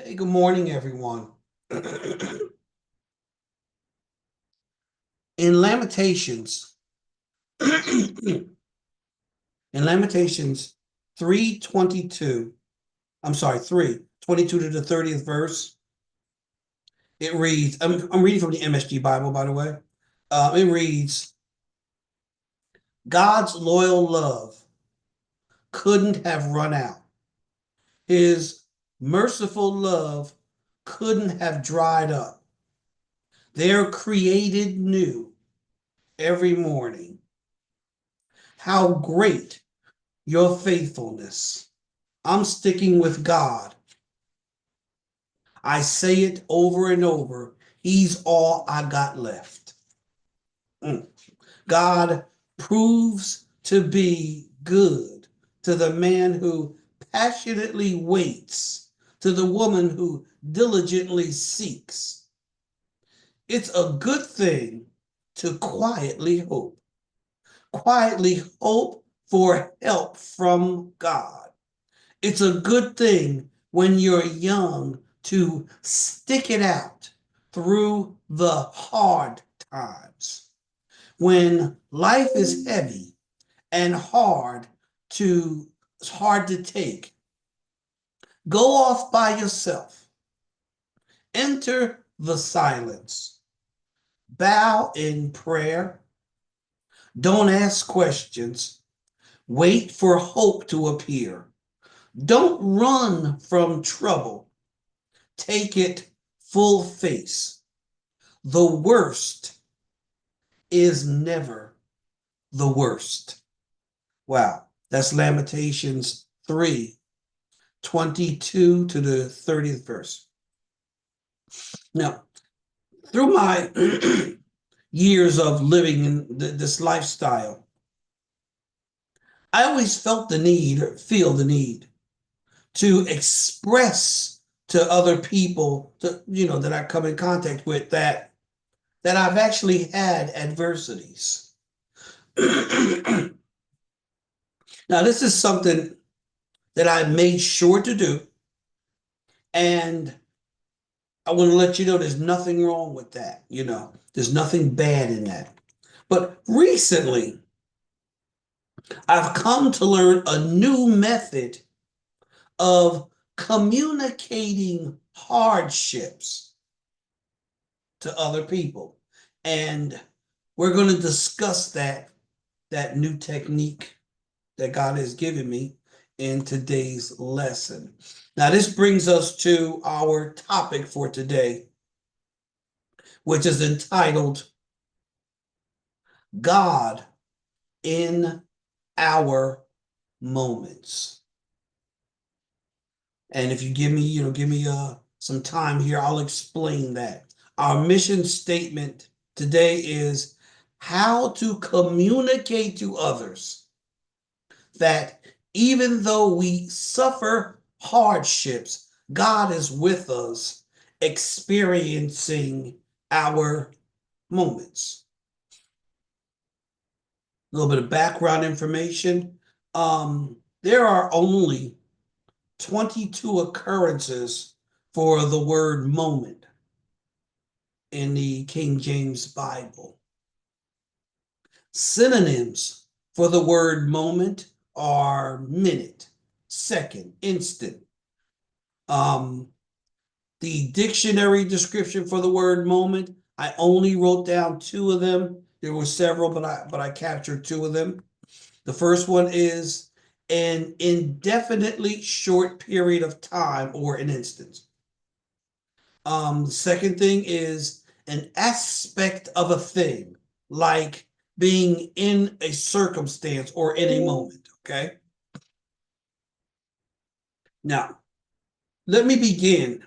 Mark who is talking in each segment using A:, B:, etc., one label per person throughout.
A: Hey, good morning, everyone. In Lamentations, in Lamentations 3:22, I'm sorry, 3:22 to the 30th verse, it reads, I'm reading from the MSG Bible, by the way. It reads, God's loyal love couldn't have run out. His merciful love couldn't have dried up. They're created new every morning. How great your faithfulness. I'm sticking with God. I say it over and over. He's all I got left. Mm. God proves to be good to the man who passionately waits, to the woman who diligently seeks. It's a good thing to quietly hope for help from God. It's a good thing when you're young to stick it out through the hard times. When life is heavy and to hard to take, go off by yourself. Enter the silence. Bow in prayer. Don't ask questions. Wait for hope to appear. Don't run from trouble. Take it full face. The worst is never the worst. Wow. That's Lamentations 3:22 to the 30th verse. Now, through my years of living in this lifestyle, I always felt the need, or feel the need, to express to other people, that I come in contact with, that I've actually had adversities. Now, this is something that I made sure to do, and I want to let you know there's nothing wrong with that. There's nothing bad in that. But recently, I've come to learn a new method of communicating hardships to other people. And we're going to discuss that new technique that God has given me in today's lesson. Now, this brings us to our topic for today, which is entitled God in Our Moments. And if you give me some time here, I'll explain that. Our mission statement today is how to communicate to others that even though we suffer hardships, God is with us, experiencing our moments. A little bit of background information. There are only 22 occurrences for the word moment in the King James Bible. Synonyms for the word moment are minute, second, instant. Um, the dictionary description for the word moment, I only wrote down two of them. There were several, but I captured two of them. The first one is an indefinitely short period of time or an instance. The second thing is an aspect of a thing, like being in a circumstance or in a moment. Okay. Now, let me begin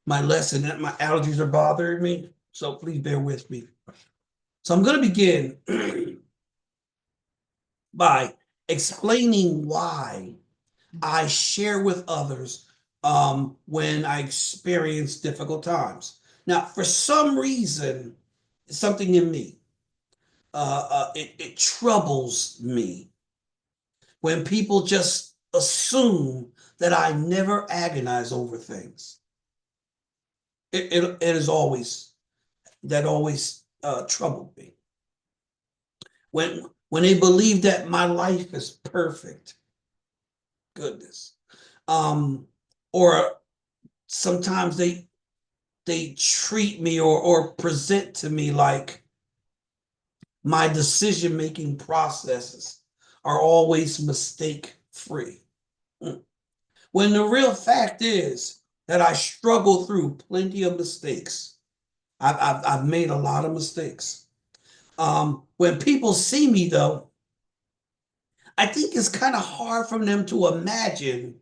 A: my lesson. My allergies are bothering me, so please bear with me. So I'm going to begin by explaining why I share with others when I experience difficult times. Now, for some reason, something in me, it troubles me when people just assume that I never agonize over things. It is always, that always troubled me. When they believe that my life is perfect, goodness. Or sometimes they treat me or present to me like my decision-making processes are always mistake-free. When the real fact is that I struggle through plenty of mistakes. I've made a lot of mistakes. When people see me, though, I think it's kind of hard for them to imagine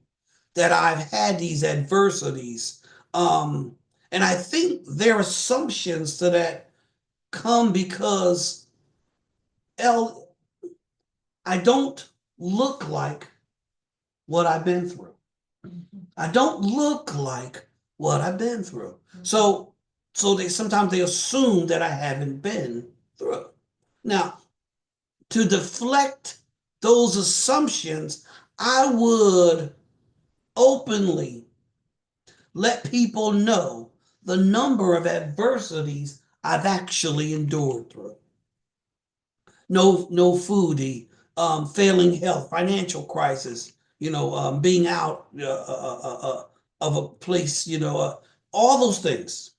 A: that I've had these adversities. Um, and I think their assumptions to that come because L, I don't look like what I've been through. I don't look like what I've been through. So they sometimes they assume that I haven't been through. Now, to deflect those assumptions, I would openly let people know the number of adversities I've actually endured through. No foodie, failing health, financial crisis, being out of a place, all those things.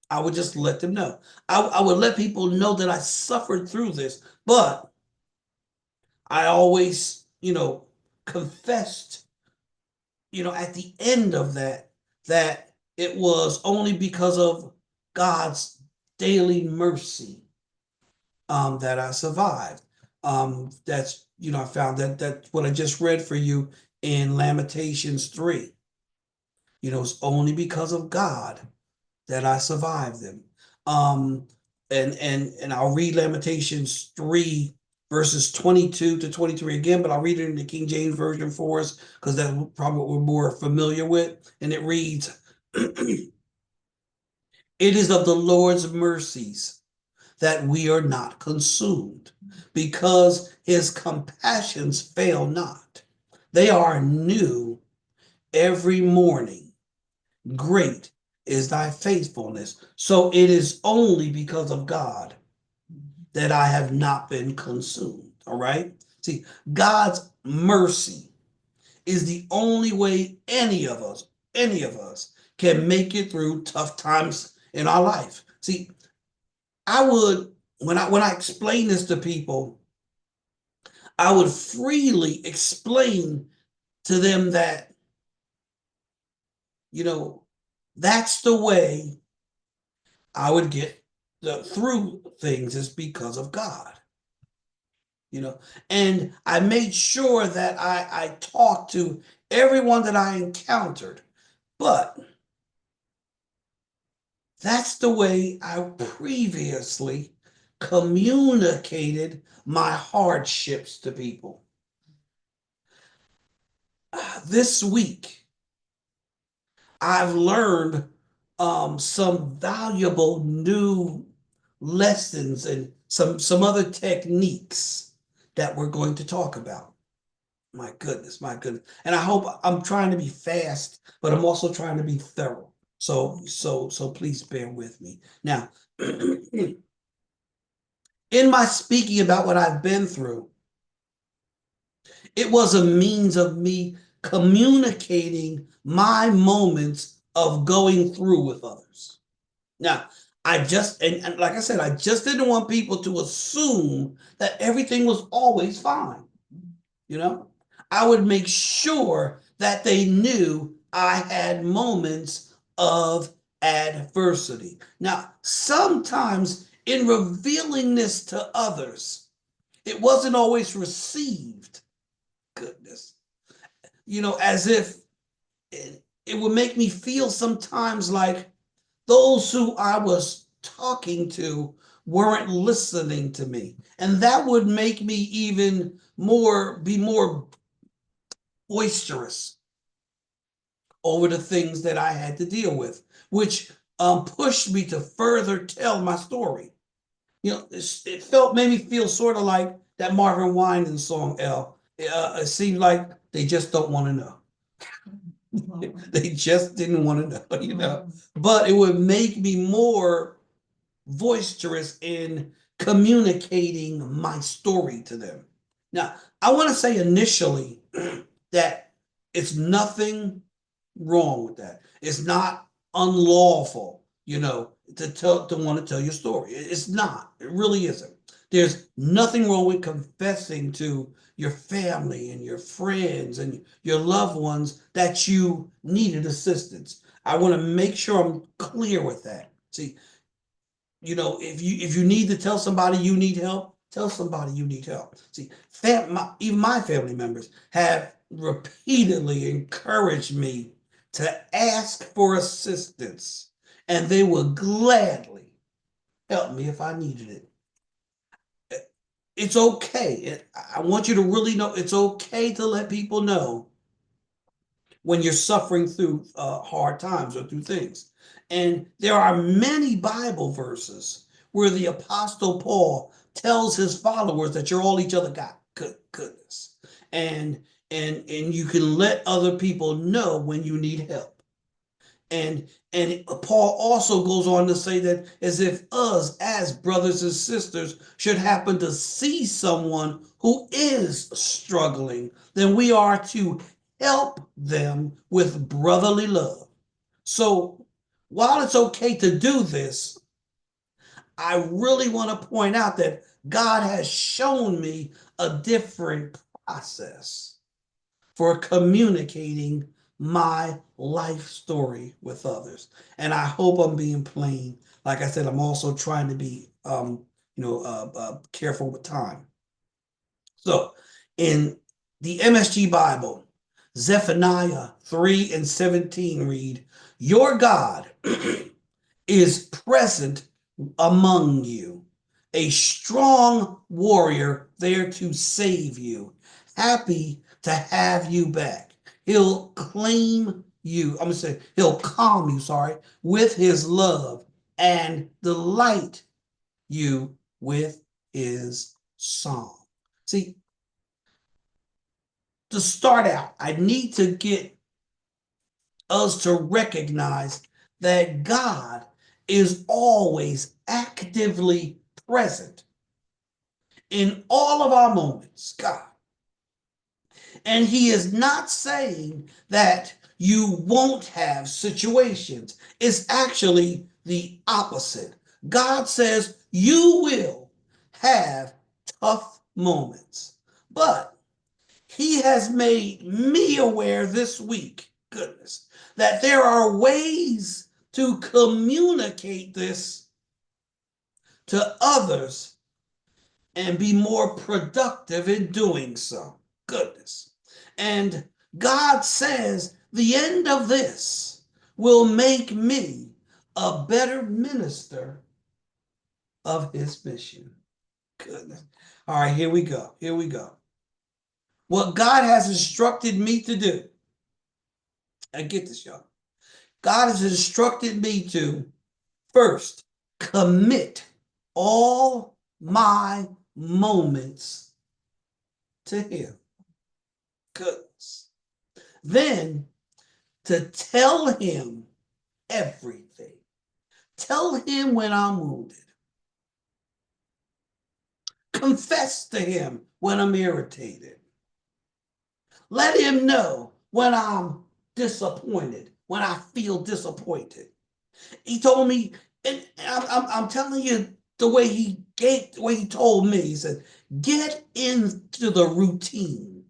A: I would just let them know. I would let people know that I suffered through this, but I always, confessed, at the end of that it was only because of God's daily mercy that I survived. That's, I found that what I just read for you in Lamentations 3. It's only because of God that I survived them. Um, and I'll read Lamentations 3 verses 22 to 23 again, but I'll read it in the King James Version for us because that's probably what we're more familiar with. And it reads, It is of the Lord's mercies that we are not consumed, because his compassions fail not. They are new every morning. Great is thy faithfulness. So it is only because of God that I have not been consumed. All right. See, God's mercy is the only way any of us can make it through tough times in our life. See, I would, when I explain this to people, I would freely explain to them that, you know, that's the way I would get through things, is because of God. And I made sure that I talked to everyone that I encountered, but that's the way I previously communicated my hardships to people. This week, I've learned some valuable new lessons and some other techniques that we're going to talk about. My goodness, my goodness. And I hope, I'm trying to be fast, but I'm also trying to be thorough. So please bear with me. Now, in my speaking about what I've been through, it was a means of me communicating my moments of going through with others. Now, and like I said, I just didn't want people to assume that everything was always fine. I would make sure that they knew I had moments of adversity. Now, sometimes in revealing this to others, it wasn't always received, goodness, as if it would make me feel sometimes like those who I was talking to weren't listening to me. And that would make me even be more boisterous over the things that I had to deal with, which pushed me to further tell my story. It made me feel sort of like that Marvin Winans song, L. It seemed like They just don't want to know. They just didn't want to know, you know. But it would make me more boisterous in communicating my story to them. Now, I want to say initially that it's nothing wrong with that. It's not unlawful, you know, to want to tell your story. It's not. It really isn't. There's nothing wrong with confessing to your family and your friends and your loved ones that you needed assistance. I want to make sure I'm clear with that. See, you know, if you need to tell somebody you need help, tell somebody you need help. See, even my family members have repeatedly encouraged me to ask for assistance, and they would gladly help me if I needed it. It's okay. I want you to really know it's okay to let people know when you're suffering through hard times or through things. And there are many Bible verses where the Apostle Paul tells his followers that you're all each other got. Goodness. And you can let other people know when you need help. And Paul also goes on to say that as if us as brothers and sisters should happen to see someone who is struggling, then we are to help them with brotherly love. So while it's okay to do this, I really want to point out that God has shown me a different process for communicating my life story with others. And I hope I'm being plain. Like I said, I'm also trying to be, careful with time. So in the MSG Bible, Zephaniah 3:17 read, Your God is present among you, a strong warrior there to save you, happy to have you back. He'll claim you, I'm gonna say, he'll calm you, sorry, with his love and delight you with his song. See, to start out, I need to get us to recognize that God is always actively present in all of our moments, God. And he is not saying that you won't have situations. It's actually the opposite. God says you will have tough moments. But he has made me aware this week, goodness, that there are ways to communicate this to others and be more productive in doing so. Goodness. And God says the end of this will make me a better minister of his mission. Goodness. All right, here we go. Here we go. What God has instructed me to do, and get this, y'all. God has instructed me to first commit all my moments to him. Goodness. Then to tell him everything. Tell him when I'm wounded. Confess to him when I'm irritated. Let him know when I'm disappointed, when I feel disappointed. He told me, and I'm telling you the way he told me. He said, get into the routine.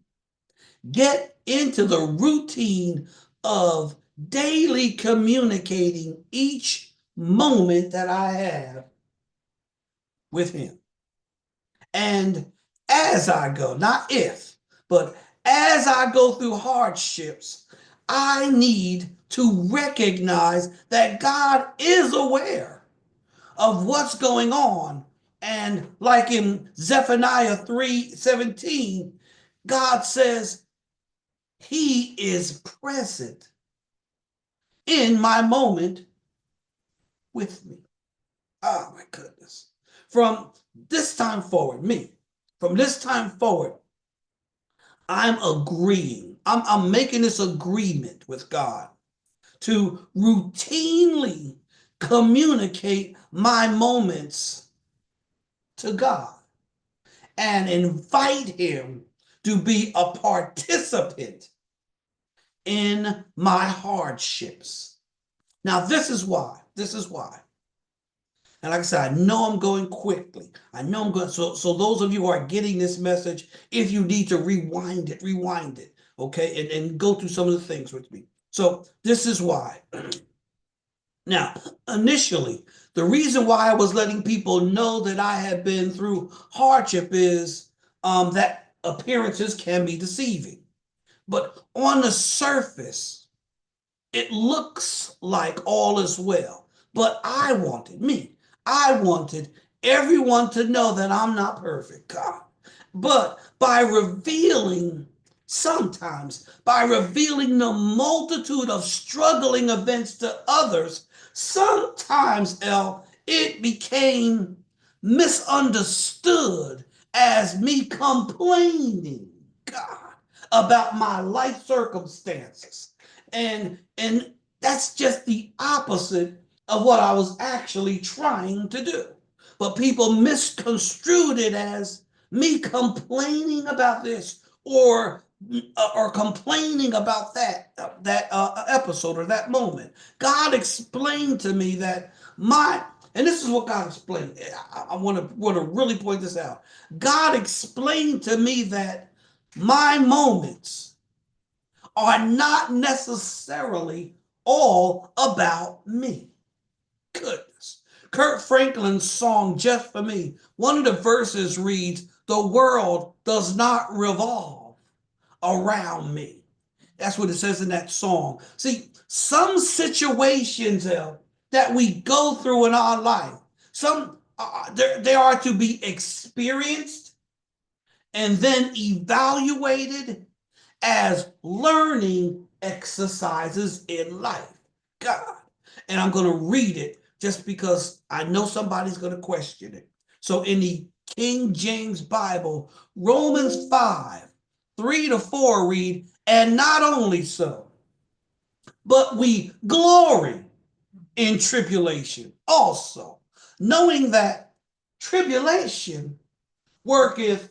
A: Get into the routine of daily communicating each moment that I have with him. And as I go, not if, but as I go through hardships, I need to recognize that God is aware of what's going on. And like in Zephaniah 3:17, God says, he is present in my moment with me. Oh my goodness. From this time forward, from this time forward, I'm agreeing I'm making this agreement with God to routinely communicate my moments to God and invite him to be a participant in my hardships. Now, this is why. This is why. And like I said, I know I'm going quickly. I know I'm going. So those of you who are getting this message, if you need to rewind it, okay, and go through some of the things with me. So this is why. Now, initially, the reason why I was letting people know that I had been through hardship is that appearances can be deceiving. But on the surface, it looks like all is well. But I wanted everyone to know that I'm not perfect, God. But by revealing the multitude of struggling events to others, sometimes, it became misunderstood as me complaining, God, about my life circumstances. And that's just the opposite of what I was actually trying to do. But people misconstrued it as me complaining about this or complaining about that episode or that moment. God explained to me that and this is what God explained. I want to really point this out. God explained to me that my moments are not necessarily all about me. Goodness. Kurt Franklin's song, Just for Me, one of the verses reads, "The world does not revolve around me." That's what it says in that song. See, some situations that we go through in our life, they are to be experienced and then evaluated as learning exercises in life. God. And I'm going to read it just because I know somebody's going to question it. So in the King James Bible, Romans 5:3-4 read, "And not only so, but we glory in tribulation also, knowing that tribulation worketh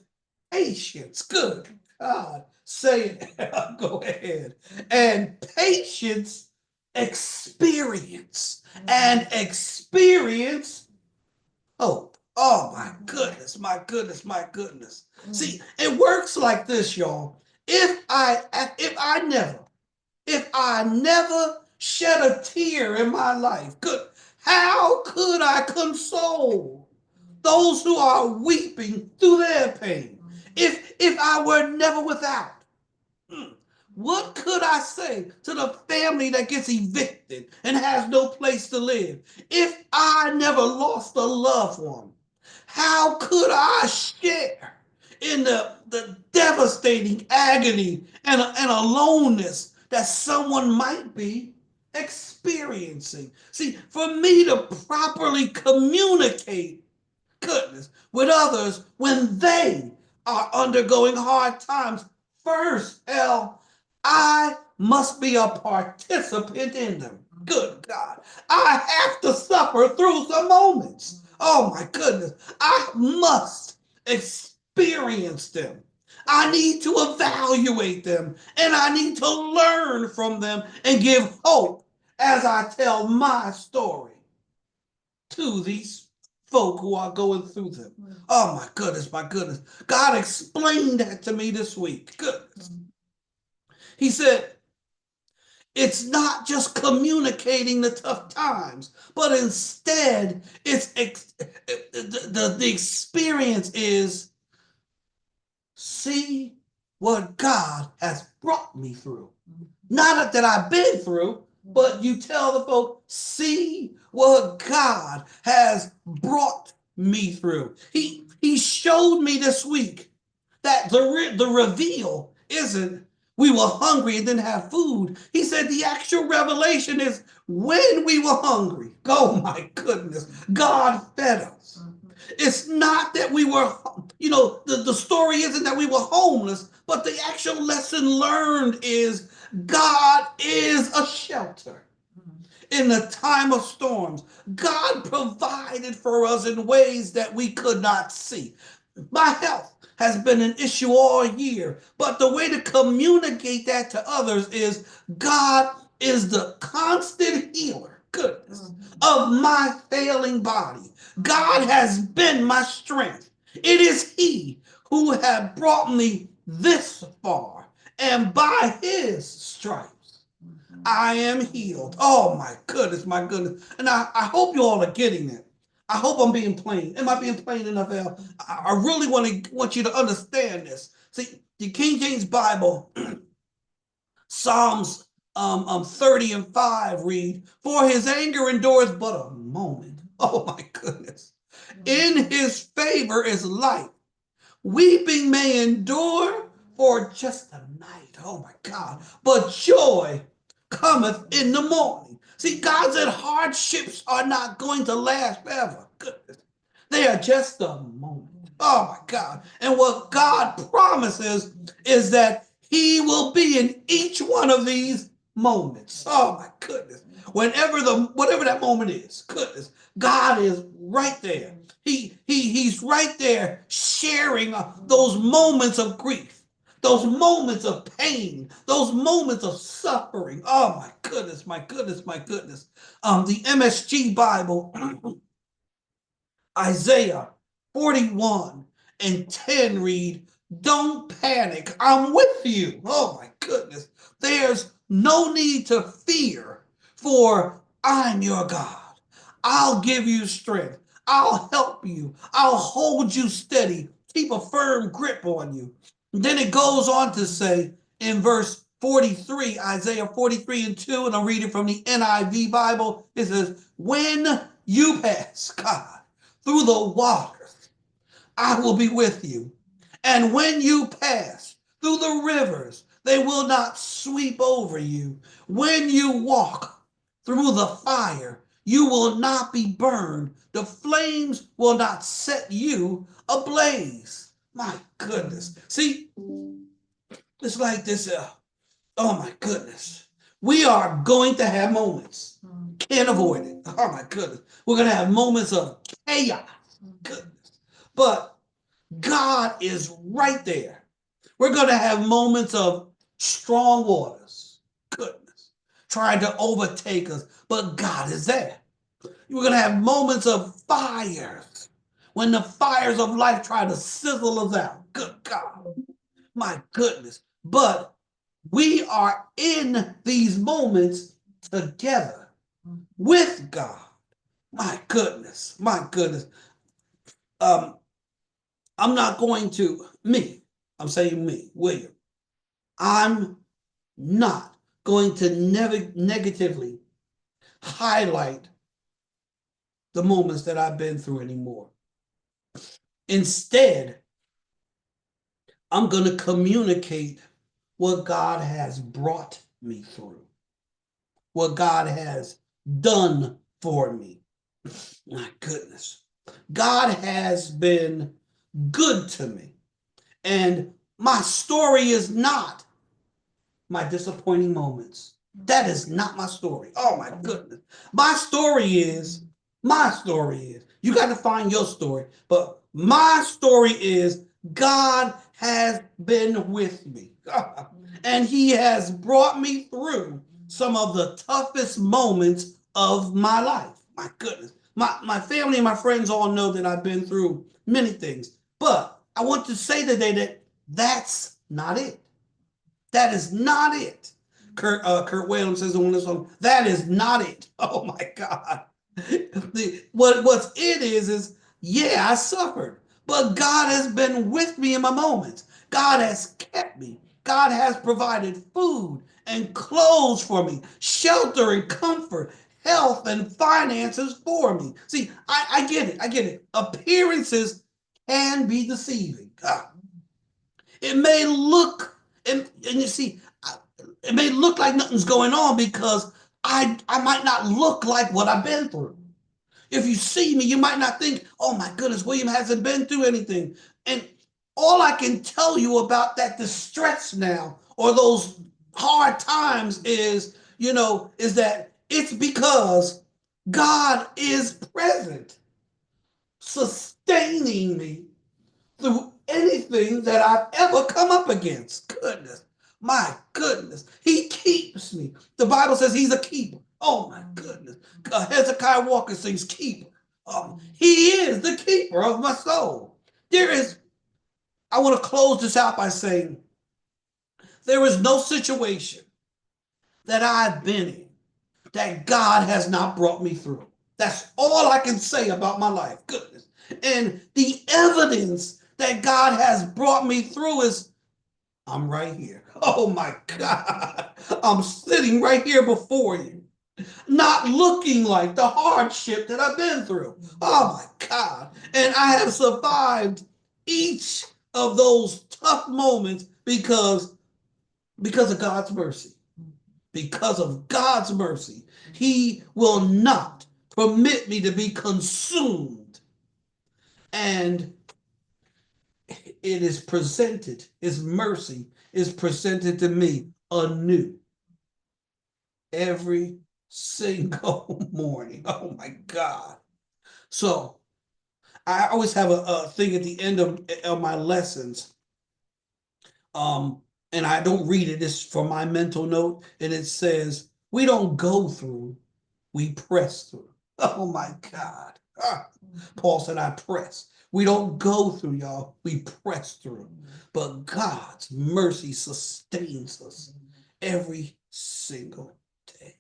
A: patience." Good God. Say it. Go ahead. And patience, experience. And experience, hope. Oh my goodness, my goodness, my goodness. See, it works like this, y'all. If I never shed a tear in my life, how could I console those who are weeping through their pain? If I were never without, what could I say to the family that gets evicted and has no place to live? If I never lost a loved one, how could I share in the devastating agony and aloneness that someone might be experiencing? See, for me to properly communicate goodness with others when they are undergoing hard times, first, I must be a participant in them. Good God. I have to suffer through some moments. Oh my goodness. I must experience them. I need to evaluate them and I need to learn from them and give hope as I tell my story to these folk who are going through them. Oh my goodness, my goodness. God explained that to me this week. Goodness. He said, it's not just communicating the tough times, but instead, the experience is see what God has brought me through. Not that I've been through, but you tell the folk, see what God has brought me through. He showed me this week that the reveal isn't we were hungry and didn't have food. He said the actual revelation is when we were hungry. Oh my goodness. God fed us. It's not that we were, the story isn't that we were homeless, but the actual lesson learned is God is a shelter. In the time of storms, God provided for us in ways that we could not see. My health has been an issue all year, but the way to communicate that to others is God is the constant healer, goodness, of my failing body. God has been my strength. It is He who has brought me this far, and by His stripes I am healed. Oh my goodness, my goodness. And I hope you all are getting it. I hope I'm being plain. Am I being plain enough, Al? I really want you to understand this. See, the King James Bible, Psalms 30 and 5 read, "For his anger endures but a moment." Oh my goodness. "In his favor is life. Weeping may endure for just a night." Oh my God. "But joy cometh in the morning." See, God said hardships are not going to last forever. Goodness. They are just a moment. Oh my God. And what God promises is that He will be in each one of these moments. Oh my goodness. Whatever that moment is, goodness, God is right there. He's right there sharing those moments of grief, those moments of pain, those moments of suffering. Oh my goodness, my goodness, my goodness. The MSG Bible, Isaiah 41 and 10 read, "Don't panic, I'm with you." Oh my goodness. "There's no need to fear, for I'm your God. I'll give you strength. I'll help you. I'll hold you steady. Keep a firm grip on you." And then it goes on to say in verse 43, Isaiah 43 and 2, and I'm reading from the NIV Bible, it says, "When you pass, God, through the waters, I will be with you. And when you pass through the rivers, they will not sweep over you. When you walk through the fire, you will not be burned. The flames will not set you ablaze." My goodness. See, it's like this. Oh my goodness. We are going to have moments. Can't avoid it. Oh my goodness. We're going to have moments of chaos. Goodness. But God is right there. We're going to have moments of strong waters. Goodness. Trying to overtake us. But God is there. We're going to have moments of fires. When the fires of life try to sizzle us out. Good God. My goodness. But we are in these moments together with God. My goodness, my goodness. I'm not going to, I'm saying me, William, I'm not going to negatively highlight the moments that I've been through anymore. Instead, I'm going to communicate what God has brought me through, what God has done for me. My goodness. God has been good to me. And my story is not my disappointing moments. That is not my story. Oh my goodness. My story is, you got to find your story. But my story is God has been with me. And He has brought me through some of the toughest moments of my life. My goodness. My family and my friends all know that I've been through many things. But I want to say today that that's not it. That is not it. Kurt Whalum says on this song, that is not it. Oh my God. What's it is, yeah, I suffered, but God has been with me in my moments. God has kept me. God has provided food and clothes for me, shelter and comfort, health and finances for me. See, I get it. I get it. Appearances can be deceiving. It may look, and you see, it may look like nothing's going on because I might not look like what I've been through. If you see me, you might not think, oh my goodness, William hasn't been through anything. And all I can tell you about that distress now, or those hard times is, is that it's because God is present, sustaining me through anything that I've ever come up against. Goodness, my goodness, he keeps me. The Bible says he's a keeper. Oh my goodness. Hezekiah Walker sings keeper. He is the keeper of my soul. I want to close this out by saying, there is no situation that I've been in that God has not brought me through. That's all I can say about my life. Goodness. And the evidence that God has brought me through is I'm right here. Oh my God. I'm sitting right here before you, not looking like the hardship that I've been through. Oh my God. And I have survived each of those tough moments because of God's mercy. Because of God's mercy, he will not permit me to be consumed. And it is presented, his mercy is presented to me anew every single morning. Oh my God. So I always have a thing at the end of my lessons. And I don't read it, it's for my mental note, and it says, we don't go through, we press through. Oh my God. Paul said, I press. We don't go through, y'all, we press through. But God's mercy sustains us every single day.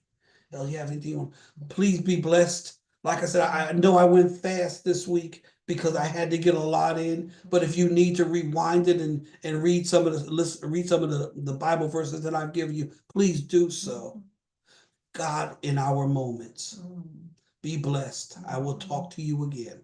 A: You have anything on? Please be blessed. Like I said, I know I went fast this week because I had to get a lot in. But if you need to rewind it and read some of the Bible verses that I've given you, please do so. God in our moments. Be blessed. I will talk to you again.